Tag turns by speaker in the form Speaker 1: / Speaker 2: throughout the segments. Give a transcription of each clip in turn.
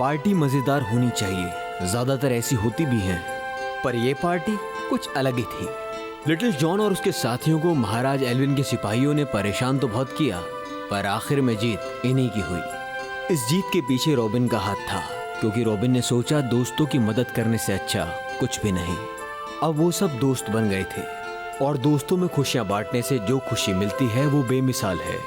Speaker 1: Party मजेदार होनी चाहिए, ज्यादातर ऐसी होती भी हैं, पर यह पार्टी कुछ अलग ही थी। लिटिल जॉन और उसके साथियों को महाराज एल्विन के सिपाहियों ने परेशान तो बहुत किया, पर आखिर में जीत इन्हीं की हुई। इस जीत के पीछे रॉबिन का हाथ था, क्योंकि रॉबिन ने सोचा दोस्तों की मदद करने से अच्छा कुछ भी नहीं। अब वो सब दोस्त बन गए थे, और दोस्तों में खुशियां बांटने से जो खुशी मिलती है वो बेमिसाल है।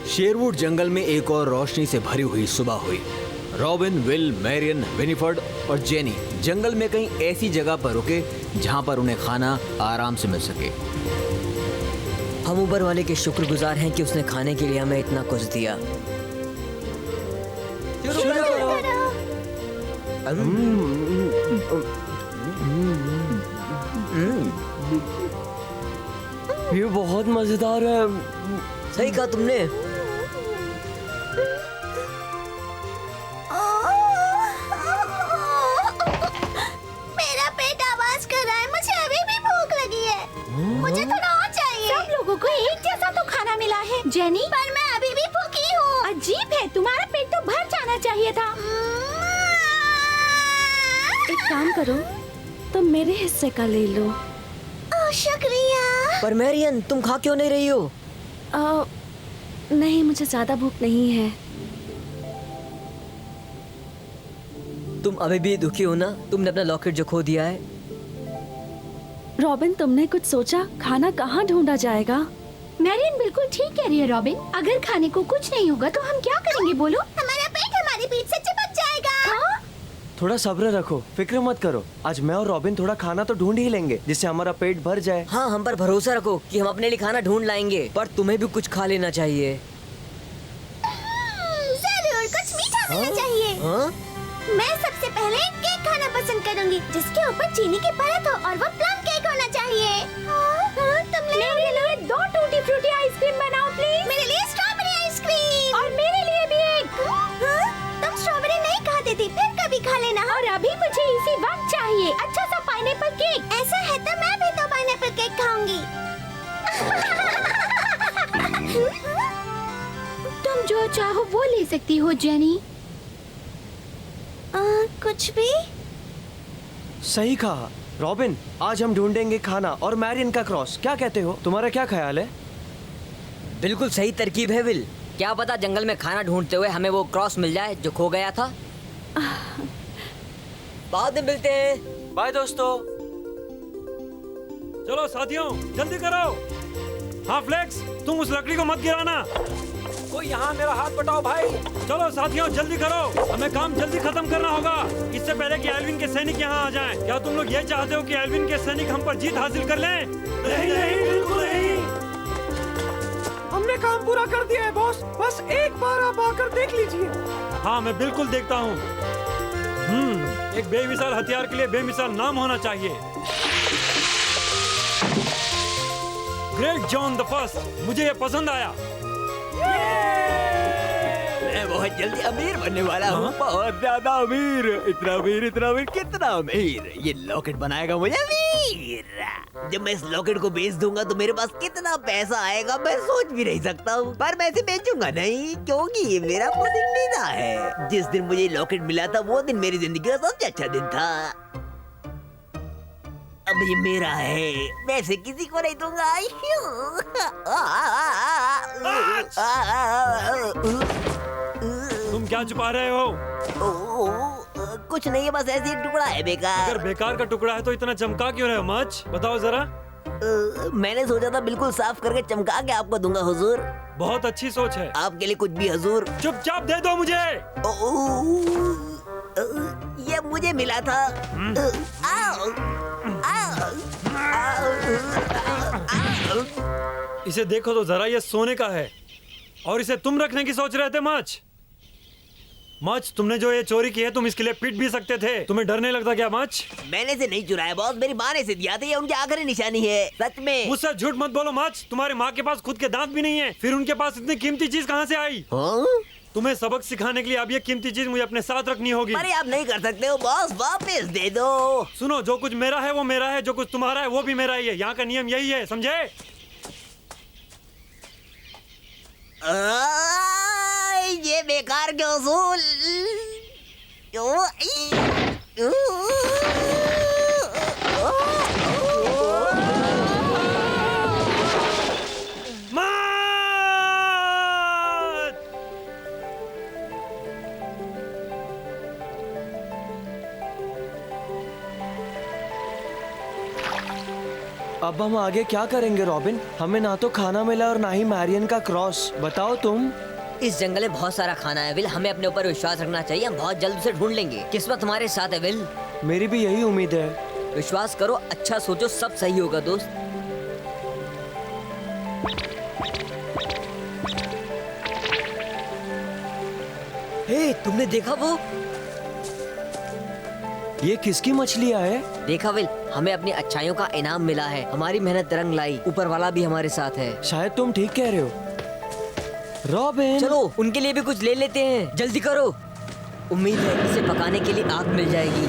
Speaker 1: शेरवुड जंगल में एक और रोशनी से भरी हुई सुबह हुई। रॉबिन, विल, मैरियन, विनिफर्ड और जेनी जंगल में कहीं ऐसी जगह पर रुके जहां पर उन्हें खाना आराम से मिल सके।
Speaker 2: हम ऊपर वाले के शुक्रगुजार हैं कि उसने खाने के लिए हमें इतना कुछ दिया। शुरू करो।
Speaker 3: ये बहुत मजेदार है।
Speaker 2: सही कहा तुमने।
Speaker 4: मेरा पेट आवाज कर रहा है, मुझे अभी भी भूख लगी है। मुझे थोड़ा और चाहिए। सब लोगों को एक जैसा तो खाना मिला है जेनी, पर मैं अभी भी भूखी हूँ। अजीब है, तुम्हारा पेट तो भर जाना चाहिए था।
Speaker 5: एक काम करो, तुम मेरे हिस्से का ले लो।
Speaker 4: ओह शुक्रिया।
Speaker 2: पर मैरियन, तुम खा क्यों नहीं रही हो?
Speaker 5: नहीं, मुझे ज्यादा भूख नहीं है।
Speaker 2: तुम अभी भी दुखी हो ना? तुमने अपना लॉकेट जो खो दिया है।
Speaker 5: रॉबिन, तुमने कुछ सोचा? खाना कहाँ ढूंढा जाएगा?
Speaker 4: मैरियन बिल्कुल ठीक कह रही है रॉबिन। अगर खाने को कुछ नहीं होगा तो हम क्या करेंगे बोलो? हमारा पेट हमारी पीठ से चिपक जाएगा। हाँ?
Speaker 3: थोड़ा सब्र रखो, फिक्र मत करो। आज मैं और रॉबिन थोड़ा खाना तो ढूंढ ही लेंगे जिससे हमारा पेट भर जाए।
Speaker 2: हाँ, हम पर भरोसा रखो कि हम अपने लिए खाना ढूंढ लाएंगे, पर तुम्हें भी कुछ खा लेना चाहिए।
Speaker 4: जरूर, कुछ मीठा मिलना चाहिए।
Speaker 2: हाँ?
Speaker 4: मैं सबसे पहले केक खाना पसंद करूंगी, जिसके ऊपर चीनी की परत हो, और वो प्लम केक होना चाहिए। तुम मेरे लिए 2 टूटी फ्रूटी आइसक्रीम बनाओ प्लीज। मेरे लिए स्ट्रॉबेरी आइसक्रीम। और मेरे लिए भी एक। तुम स्ट्रॉबेरी नहीं खाते थे, फिर कभी खा लेना। और अभी मुझे इसी वक्त चाहिए अच्छा सा पाइनएप्पल केक। ऐसा है तो मैं भी तो पाइनएप्पल केक खाऊंगी। तुम जो चाहो वो ले सकती हो जेनी। कुछ भी?
Speaker 3: सही कहा रॉबिन, आज हम ढूंढेंगे खाना और मैरियन का क्रॉस। क्या कहते हो? तुम्हारा क्या ख्याल है?
Speaker 2: बिल्कुल सही तरकीब है विल। क्या पता जंगल में खाना ढूंढते हुए हमें वो क्रॉस मिल जाए जो खो गया था। बाद में मिलते हैं।
Speaker 3: बाय दोस्तों।
Speaker 6: चलो साथियों, जल्दी करो। हाँ फ्लेक्स, तुम उस लकड़ी को मत गिराना।
Speaker 3: कोई यहाँ मेरा हाथ बटाओ भाई।
Speaker 6: चलो साथियों, जल्दी करो, हमें काम जल्दी खत्म करना होगा, इससे पहले कि एल्विन के सैनिक यहाँ आ जाएं। क्या तुम लोग ये चाहते हो कि एल्विन के सैनिक हम पर जीत हासिल कर लें?
Speaker 3: नहीं नहीं, बिल्कुल नहीं। हमने काम पूरा कर दिया है बॉस, बस एक बार आप आकर देख लीजिए।
Speaker 6: हाँ, मैं बिल्कुल देखता हूँ। एक बेमिसाल हथियार के लिए बेमिसाल नाम होना चाहिए। ग्रेट जॉन द फर्स्ट, मुझे ये पसंद आया।
Speaker 1: मैं बहुत जल्दी अमीर बनने वाला हूँ, बहुत ज्यादा अमीर। इतना अमीर, कितना अमीर। ये लॉकेट बनाएगा मुझे अमीर। जब मैं इस लॉकेट को बेच दूंगा तो मेरे पास कितना पैसा आएगा मैं सोच भी नहीं सकता हूँ। पर मैं इसे बेचूंगा नहीं, क्योंकि ये मेरा पसंदीदा है। जिस दिन मुझे लॉकेट मिला था वो दिन मेरी जिंदगी का सबसे अच्छा दिन था। अब ये मेरा है, मैं इसे किसी को नहीं दूंगा।
Speaker 6: तुम क्या छुपा रहे हो?
Speaker 1: कुछ नहीं है, बस ऐसे एक टुकड़ा है बेकार।
Speaker 6: अगर बेकार का टुकड़ा है तो इतना चमका क्यों रहे हो मच? बताओ जरा।
Speaker 1: मैंने सोचा था बिल्कुल साफ करके चमका के आपको दूंगा हुजूर।
Speaker 6: बहुत अच्छी सोच है।
Speaker 1: आपके लिए कुछ भी हुजूर।
Speaker 6: चुपचाप दे दो मुझे।
Speaker 1: ये मुझे मिला था।
Speaker 6: इसे देखो तो जरा, ये सोने का है और इसे तुम रखने की सोच रहे थे मच। मच, तुमने जो ये चोरी की है तुम इसके लिए पीट भी सकते थे। तुम्हें डर नहीं लगता क्या मच?
Speaker 1: मैंने इसे नहीं चुराया बॉस, मेरी माँ ने इसे दिया था। ये उनकी आखिरी निशानी है, सच में।
Speaker 6: मुझसे झूठ मत बोलो मच। तुम्हारी माँ के पास खुद के दांत भी नहीं है, फिर उनके पास इतनी कीमती चीज कहाँ से आई? तुम्हें सबक सिखाने के लिए अब ये कीमती चीज मुझे अपने साथ रखनी होगी।
Speaker 2: अरे आप नहीं कर सकते हो बॉस, वापस दे दो।
Speaker 6: सुनो, जो कुछ मेरा है वो मेरा है, जो कुछ तुम्हारा है वो भी मेरा ही है। यहाँ का नियम यही है, समझे?
Speaker 2: ये बेकार के उसूल।
Speaker 7: अब हम आगे क्या करेंगे रॉबिन? हमें ना तो खाना मिला और ना ही मैरियन का क्रॉस। बताओ तुम।
Speaker 2: इस जंगल में बहुत सारा खाना है विल, हमें अपने ऊपर विश्वास रखना चाहिए। हम बहुत जल्द उसे ढूंढ लेंगे। किस्मत हमारे साथ है विल।
Speaker 7: मेरी भी यही उम्मीद है।
Speaker 2: विश्वास करो, अच्छा सोचो, सब सही होगा दोस्त। हे, तुमने देखा वो?
Speaker 7: ये किसकी मछलियाँ है?
Speaker 2: देखा विल, हमें अपनी अच्छाइयों का इनाम मिला है। हमारी मेहनत रंग लाई। ऊपर वाला भी हमारे साथ है।
Speaker 7: शायद तुम ठीक कह रहे हो रॉबिन।
Speaker 2: चलो उनके लिए भी कुछ ले लेते हैं, जल्दी करो। उम्मीद है इसे पकाने के लिए आग मिल जाएगी।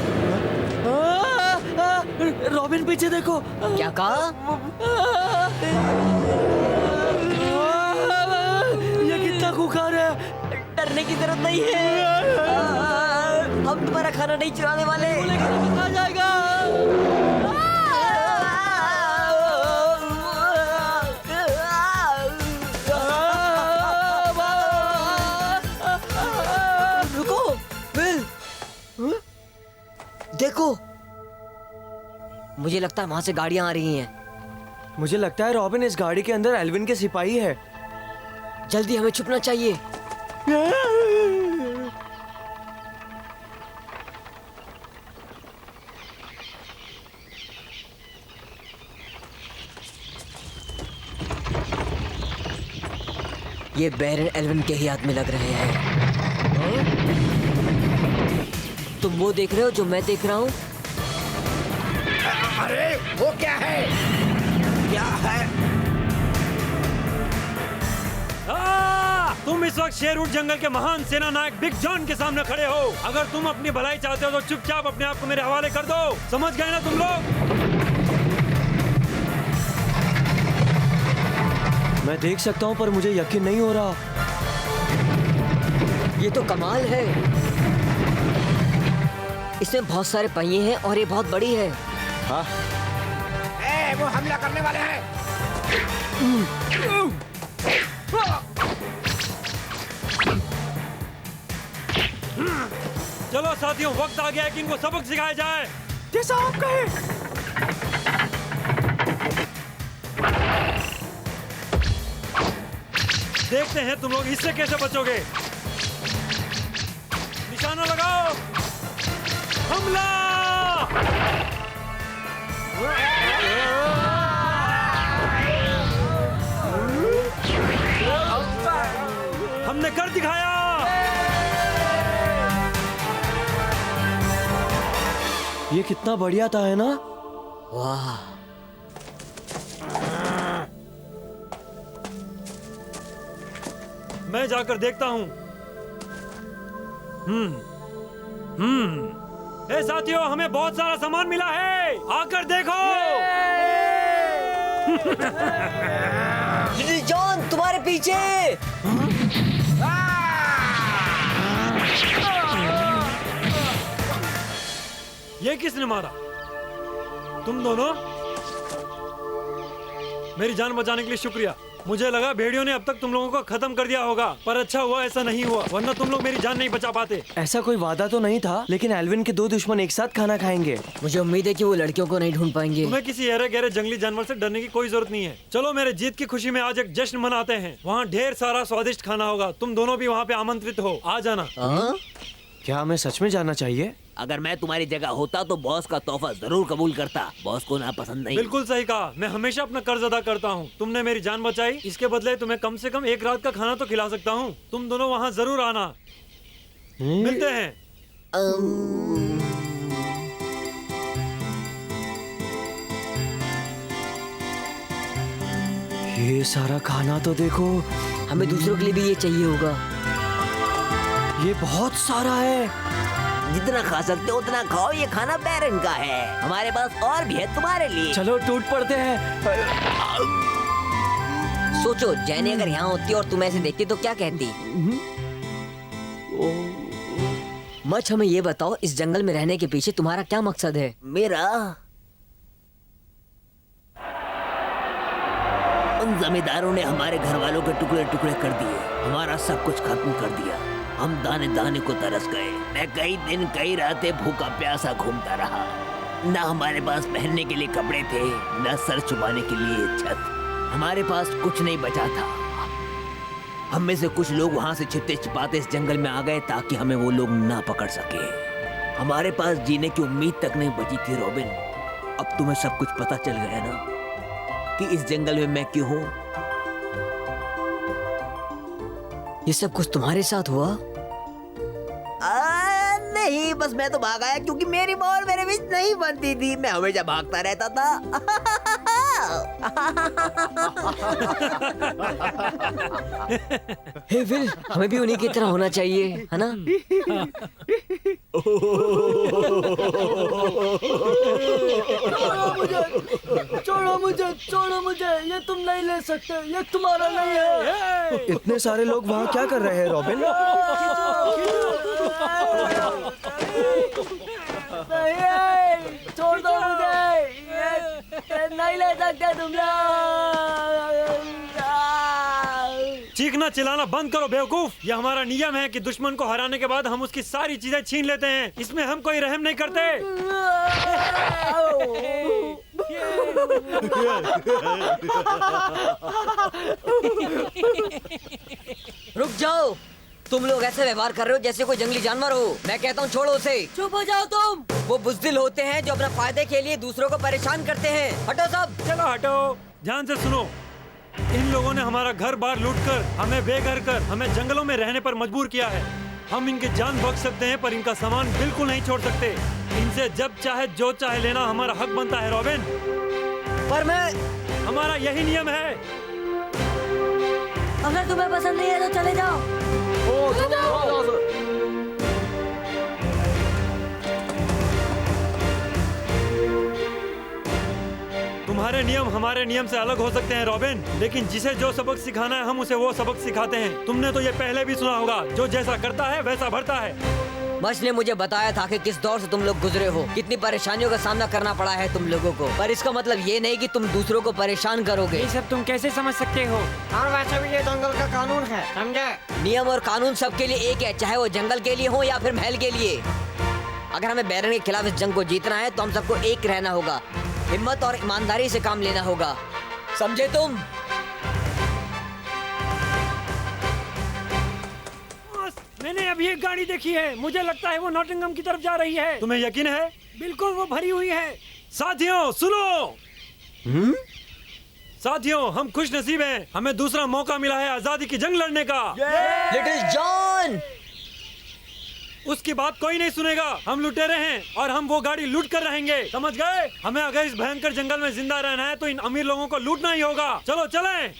Speaker 7: रॉबिन पीछे देखो।
Speaker 2: क्या कहा?
Speaker 7: ये कितना खुखार है।
Speaker 2: डरने की जरूरत नहीं है। हम तुम्हारा खाना नहीं चुराने वाले।
Speaker 7: आ जाएगा।
Speaker 2: रुको विल, देखो, मुझे लगता है वहां से गाड़ियां आ रही हैं।
Speaker 7: मुझे लगता है रॉबिन, इस गाड़ी के अंदर एल्विन के सिपाही है।
Speaker 2: जल्दी हमें छुपना चाहिए। ये बैरन एल्विन के ही हाथ में लग रहे हैं। तुम वो देख रहे हो जो मैं देख रहा हूँ?
Speaker 3: अरे वो क्या है? क्या है?
Speaker 6: तुम इस वक्त शेरवुड जंगल के महान सेना नायक बिग जॉन के सामने खड़े हो। अगर तुम अपनी भलाई चाहते हो तो चुपचाप अपने आप को मेरे हवाले कर दो। समझ गए ना तुम लोग?
Speaker 7: मैं देख सकता हूँ पर मुझे यकीन नहीं हो रहा।
Speaker 2: ये तो कमाल है। इसमें बहुत सारे पहिए हैं और ये बहुत बड़ी है।
Speaker 7: हाँ।
Speaker 3: वो हमला करने वाले हैं।
Speaker 6: चलो साथियों, वक्त आ गया है कि इनको सबक सिखाया जाए।
Speaker 3: जैसा आप कहे।
Speaker 6: देखते हैं तुम लोग इससे कैसे बचोगे। निशाना लगाओ, हमला! हमने कर दिखाया।
Speaker 7: ये कितना बढ़िया था, है ना?
Speaker 2: वाह,
Speaker 6: मैं जाकर देखता हूँ। ए साथियों, हमें बहुत सारा सामान मिला है, आकर देखो।
Speaker 2: लिटिल जॉन तुम्हारे पीछे।
Speaker 6: ये किसने मारा? तुम दोनों? मेरी जान बचाने के लिए शुक्रिया। मुझे लगा भेड़ियों ने अब तक तुम लोगों को खत्म कर दिया होगा, पर अच्छा हुआ ऐसा नहीं हुआ, वरना तुम लोग मेरी जान नहीं बचा पाते।
Speaker 7: ऐसा कोई वादा तो नहीं था, लेकिन एल्विन के दो दुश्मन एक साथ खाना खाएंगे।
Speaker 2: मुझे उम्मीद है कि वो लड़कियों को नहीं ढूंढ पाएंगे।
Speaker 6: तुम्हें किसी गहरे गहरे जंगली जानवर से डरने की कोई जरूरत नहीं है। चलो मेरे जीत की खुशी में आज एक जश्न मनाते हैं। वहाँ ढेर सारा स्वादिष्ट खाना होगा। तुम दोनों भी वहाँ पे आमंत्रित हो, आ जाना।
Speaker 7: क्या हमें सच में जाना चाहिए?
Speaker 2: अगर मैं तुम्हारी जगह होता तो बॉस का तोहफा जरूर कबूल करता। बॉस को ना पसंद नहीं।
Speaker 6: बिल्कुल सही कहा। मैं हमेशा अपना कर्ज अदा करता हूँ। तुमने मेरी जान बचाई, इसके बदले तुम्हें कम से कम एक रात का खाना तो खिला सकता हूँ। तुम दोनों वहाँ जरूर आना। मिलते हैं।
Speaker 7: ये सारा खाना तो देखो।
Speaker 2: हमें दूसरों के लिए भी ये चाहिए होगा।
Speaker 7: ये बहुत सारा है।
Speaker 2: जितना खा सकते हो उतना खाओ, ये खाना बैरन का है। हमारे पास और भी है तुम्हारे लिए।
Speaker 7: चलो टूट पड़ते हैं।
Speaker 2: सोचो, जैनी अगर यहाँ होती और तुम ऐसे देखती तो क्या कहती? मच, हमें ये बताओ, इस जंगल में रहने के पीछे तुम्हारा क्या मकसद है? मेरा, उन जमींदारों ने हमारे घर वालों के टुकड़े टुकड़े कर दिए, हमारा सब कुछ खत्म कर दिया। हम दाने दाने को तरस गए। मैं कई दिन कई रातें भूखा प्यासा घूमता रहा। ना हमारे पास पहनने के लिए कपड़े थे, ना सर छुपाने के लिए छत। हमारे पास कुछ नहीं बचा था। हम में से कुछ लोग वहां से छिपते छिपाते इस जंगल में आ गए ताकि हमें वो लोग ना पकड़ सके। हमारे पास जीने की उम्मीद तक नहीं बची थी रॉबिन। अब तुम्हें सब कुछ पता चल गया ना कि इस जंगल में मैं क्यों हूँ। ये सब कुछ तुम्हारे साथ हुआ? नहीं, बस मैं तो भाग आया क्योंकि मेरी बॉल मेरे बीच नहीं बनती थी। मैं हमेशा भागता रहता था। हे विल, हमें भी उन्हीं की तरह होना चाहिए, है ना?
Speaker 3: छोड़ो मुझे, ये तुम नहीं ले सकते, ये तुम्हारा नहीं है।
Speaker 7: इतने सारे लोग वहाँ क्या कर रहे हैं रॉबिन?
Speaker 3: नहीं, छोड़ दो मुझे, ये नहीं ले सकते तुम लोग।
Speaker 6: चीखना चिल्लाना बंद करो बेवकूफ। ये हमारा नियम है कि दुश्मन को हराने के बाद हम उसकी सारी चीजें छीन लेते हैं। इसमें हम कोई रहम नहीं करते।
Speaker 2: रुक जाओ, तुम लोग ऐसे व्यवहार कर रहे हो जैसे कोई जंगली जानवर हो। मैं कहता हूँ छोड़ो उसे। चुप हो जाओ तुम। वो बुज़दिल होते हैं जो अपने फायदे के लिए दूसरों को परेशान करते हैं। हटो सब।
Speaker 6: चलो हटो। ध्यान से सुनो, इन लोगों ने हमारा घर बार लूट कर, हमें बेघर कर, हमें जंगलों में रहने पर मजबूर किया है। हम इनकी जान बख्श सकते हैं पर इनका सामान बिल्कुल नहीं छोड़ सकते। इनसे जब चाहे जो चाहे लेना हमारा हक बनता है रॉबिन।
Speaker 2: पर मैं,
Speaker 6: हमारा यही नियम है।
Speaker 2: अगर तुम्हें पसंद नहीं है तो चले जाओ।
Speaker 6: तुम्हारे नियम हमारे नियम से अलग हो सकते हैं रॉबिन, लेकिन जिसे जो सबक सिखाना है हम उसे वो सबक सिखाते हैं। तुमने तो ये पहले भी सुना होगा, जो जैसा करता है वैसा भरता है।
Speaker 2: मच ने मुझे बताया था कि किस दौर से तुम लोग गुजरे हो, कितनी परेशानियों का सामना करना पड़ा है तुम लोगों को। पर इसका मतलब ये नहीं कि तुम दूसरों को परेशान करोगे।
Speaker 3: ये सब तुम कैसे समझ सकते हो? और वैसे भी ये जंगल का कानून है, समझे?
Speaker 2: नियम और कानून सबके लिए एक है, चाहे वो जंगल के लिए हो या फिर महल के लिए। अगर हमें बैरन के खिलाफ इस जंग को जीतना है तो हम सबको एक रहना होगा, हिम्मत और ईमानदारी से काम लेना होगा, समझे तुम?
Speaker 3: मैंने अभी एक गाड़ी देखी है, मुझे लगता है वो नॉटिंघम की तरफ जा रही है।
Speaker 6: तुम्हें यकीन है?
Speaker 3: बिल्कुल, वो भरी हुई है।
Speaker 6: साथियों सुनो। साथियों, हम खुश नसीब हैं, हमें दूसरा मौका मिला है आजादी की जंग लड़ने का।
Speaker 2: लिटिल जॉन,
Speaker 6: उसकी बात कोई नहीं सुनेगा। हम लुटेरे हैं और हम वो गाड़ी लूट कर रहेंगे, समझ गए? हमें अगर इस भयंकर जंगल में जिंदा रहना है तो इन अमीर लोगों को लूटना ही होगा। चलो चलें।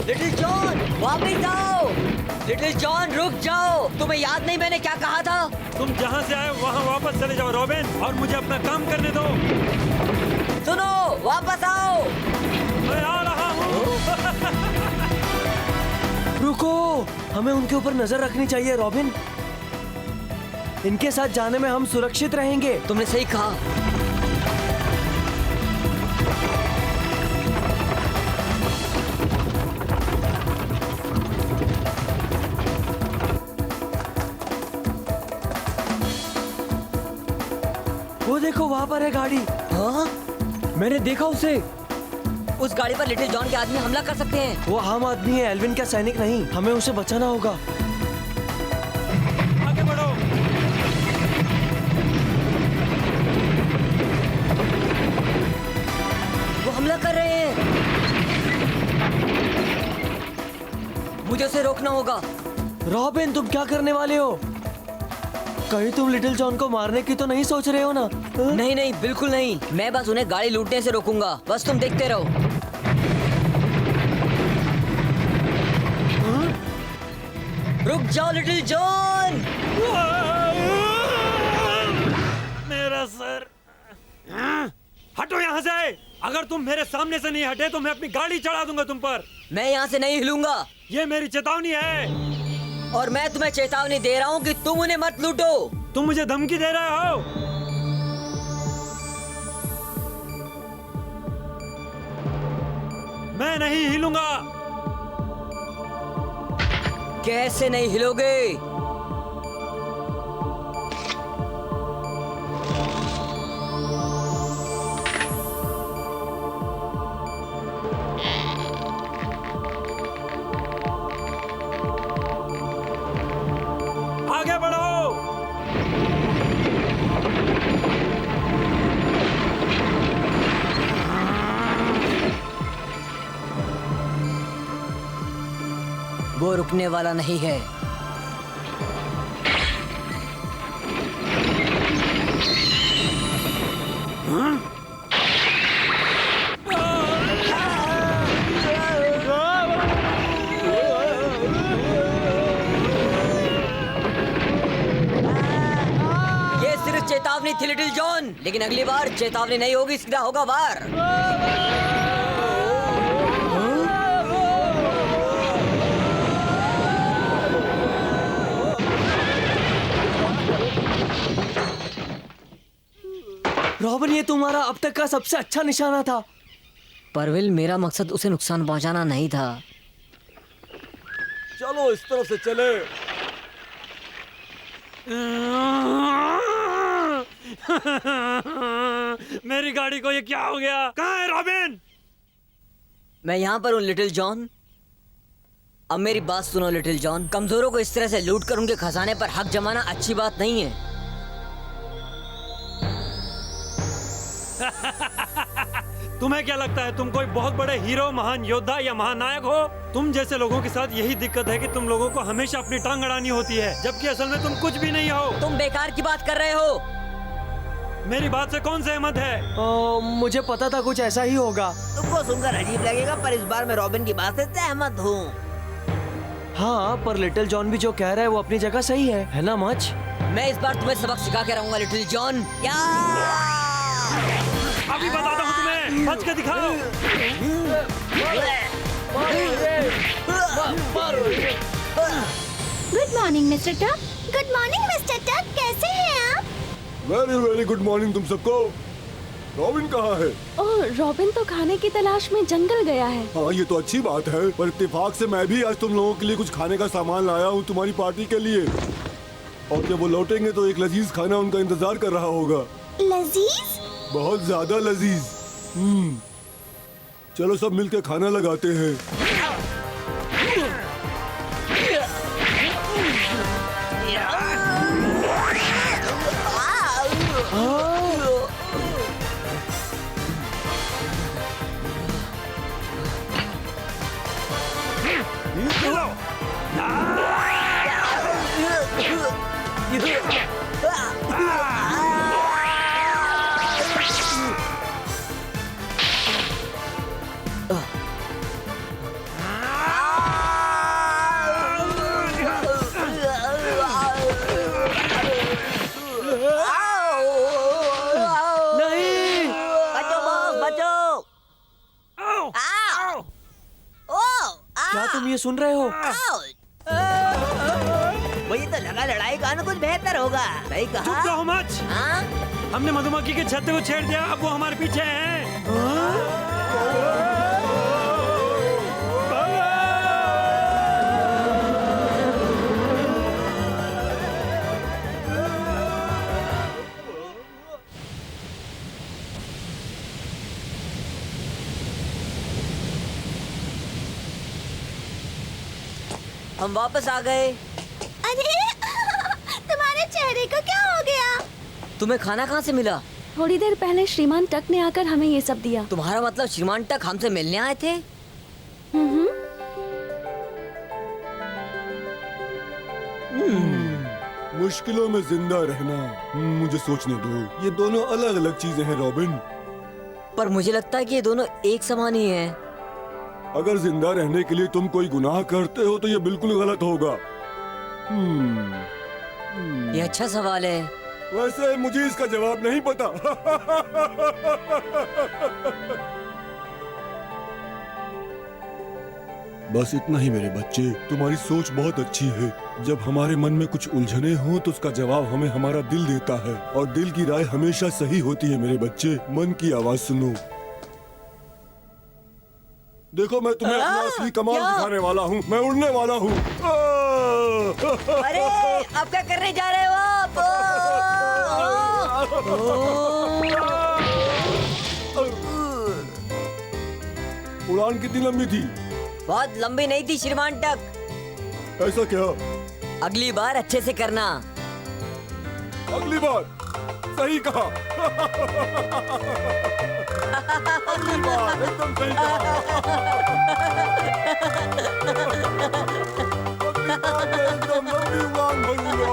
Speaker 2: लिटिल जॉन वापस आओ। लिटिल जॉन रुक जाओ, तुम्हें याद नहीं मैंने क्या कहा था?
Speaker 6: तुम जहाँ से आए वहाँ वापस चले जाओ रॉबिन, और मुझे अपना काम करने दो।
Speaker 2: सुनो, वापस आओ।
Speaker 6: मैं आ रहा हूँ।
Speaker 7: रुको, हमें उनके ऊपर नजर रखनी चाहिए रॉबिन। इनके साथ जाने में हम सुरक्षित रहेंगे।
Speaker 2: तुमने सही कहा।
Speaker 7: वो देखो, वहाँ पर है गाड़ी।
Speaker 2: हाँ?
Speaker 7: मैंने देखा उसे।
Speaker 2: उस गाड़ी पर लिटिल जॉन के आदमी हमला कर सकते हैं।
Speaker 7: वो आम आदमी है, एल्विन का सैनिक नहीं। हमें उसे बचाना होगा।
Speaker 6: आगे बढ़ो।
Speaker 2: वो हमला कर रहे हैं। मुझे उसे रोकना होगा।
Speaker 7: रॉबिन, तुम क्या करने वाले हो? कहीं तुम लिटिल जॉन को मारने की तो नहीं सोच रहे हो ना?
Speaker 2: नहीं नहीं, बिल्कुल नहीं। मैं बस उन्हें गाड़ी लूटने से रोकूंगा, बस तुम देखते रहो।
Speaker 8: रुक जाओ लिटिल जॉन।
Speaker 6: मेरा सर। हटो यहाँ से। अगर तुम मेरे सामने से नहीं हटे तो मैं अपनी गाड़ी चढ़ा दूंगा तुम पर।
Speaker 8: मैं यहाँ से नहीं हिलूंगा।
Speaker 6: ये मेरी चेतावनी है।
Speaker 8: और मैं तुम्हें चेतावनी दे रहा हूँ कि तुम उन्हें मत लूटो।
Speaker 6: तुम मुझे धमकी दे रहे हो। मैं नहीं हिलूंगा।
Speaker 8: कैसे नहीं हिलोगे?
Speaker 6: आगे बढ़ो।
Speaker 8: वो रुकने वाला नहीं है। ये सिर्फ चेतावनी थी लिटिल जॉन, लेकिन अगली बार चेतावनी नहीं होगी, सीधा होगा वार।
Speaker 7: रॉबिन, ये तुम्हारा अब तक का सबसे अच्छा निशाना था।
Speaker 8: परविल, मेरा मकसद उसे नुकसान पहुंचाना नहीं था।
Speaker 3: चलो इस तरफ से चले।
Speaker 6: मेरी गाड़ी को ये क्या हो गया? कहाँ है रॉबिन?
Speaker 8: मैं यहाँ पर हूँ लिटिल जॉन। अब मेरी बात सुनो लिटिल जॉन, कमजोरों को इस तरह से लूट कर उनके खजाने पर हक जमाना अच्छी बात नहीं है।
Speaker 6: तुम्हें क्या लगता है तुम कोई बहुत बड़े हीरो, महान योद्धा या महानायक हो? तुम जैसे लोगों के साथ यही दिक्कत है कि तुम लोगों को हमेशा अपनी टांग अड़ानी होती है, जबकि असल में तुम कुछ भी नहीं हो।
Speaker 8: तुम बेकार की बात कर रहे हो।
Speaker 6: मेरी बात से कौन सहमत है?
Speaker 7: मुझे पता था कुछ ऐसा ही होगा।
Speaker 2: तुमको सुनकर अजीब लगेगा, पर इस बार मैं रॉबिन की बात से सहमत हूँ।
Speaker 7: हाँ, पर लिटिल जॉन भी जो कह रहा है वो अपनी जगह सही है ना मच?
Speaker 8: मैं इस बार तुम्हें सबक सिखा के रहूंगा लिटिल जॉन।
Speaker 6: अभी बताता हूँ तुम्हें, बच के दिखाओ।
Speaker 4: गुड मॉर्निंग मिस्टर टक। गुड मॉर्निंग मिस्टर टक, कैसे हैं आप?
Speaker 9: वेरी वेरी गुड मॉर्निंग तुम सबको। रॉबिन कहाँ है?
Speaker 5: ओह, रॉबिन तो खाने की तलाश में जंगल गया है।
Speaker 9: हाँ, ये तो अच्छी बात है, पर इत्तेफाक से मैं भी आज तुम लोगों के लिए कुछ खाने का सामान लाया हूँ तुम्हारी पार्टी के लिए। और जब वो लौटेंगे तो एक लजीज खाना उनका इंतजार कर रहा होगा।
Speaker 4: लजीज?
Speaker 9: बहुत ज्यादा लजीज। चलो सब मिलकर खाना लगाते हैं।
Speaker 7: क्या तुम ये सुन रहे हो?
Speaker 2: वही तो लगा, लड़ाई का ना कुछ बेहतर होगा। सही
Speaker 6: चुप
Speaker 2: कहा।
Speaker 6: रहो मच। हमने मधुमक्खी के छत्ते को छेड़ दिया, अब वो हमारे पीछे हैं।
Speaker 8: हम वापस आ गए।
Speaker 4: अरे तुम्हारे चेहरे को क्या हो गया?
Speaker 8: तुम्हें खाना कहाँ से मिला?
Speaker 5: थोड़ी देर पहले श्रीमान टक ने आकर हमें ये सब दिया।
Speaker 8: तुम्हारा मतलब श्रीमान टक हमसे मिलने आए थे?
Speaker 9: मुश्किलों में जिंदा रहना, मुझे सोचने दो। ये दोनों अलग अलग चीजें हैं रॉबिन।
Speaker 8: पर मुझे लगता है कि ये दोनों एक समान ही हैं।
Speaker 9: अगर जिंदा रहने के लिए तुम कोई गुनाह करते हो तो ये बिल्कुल गलत होगा।
Speaker 8: ये अच्छा सवाल है।
Speaker 9: वैसे मुझे इसका जवाब नहीं पता। बस इतना ही मेरे बच्चे, तुम्हारी सोच बहुत अच्छी है। जब हमारे मन में कुछ उलझने हो तो उसका जवाब हमें हमारा दिल देता है, और दिल की राय हमेशा सही होती है मेरे बच्चे। मन की आवाज सुनो। देखो मैं तुम्हें अपना असली कमाल दिखाने वाला हूँ। मैं उड़ने वाला हूँ।
Speaker 8: अरे अब क्या करने जा रहे हो आप?
Speaker 9: उड़ान कितनी लंबी थी?
Speaker 8: बहुत लंबी नहीं थी श्रीमान टक।
Speaker 9: ऐसा क्या?
Speaker 8: अगली बार अच्छे से करना।
Speaker 9: अगली बार? सही कहा। अगली बार एकदम सही कहा। अगली बार मैं एकदम लंबी उड़ान भरूंगा।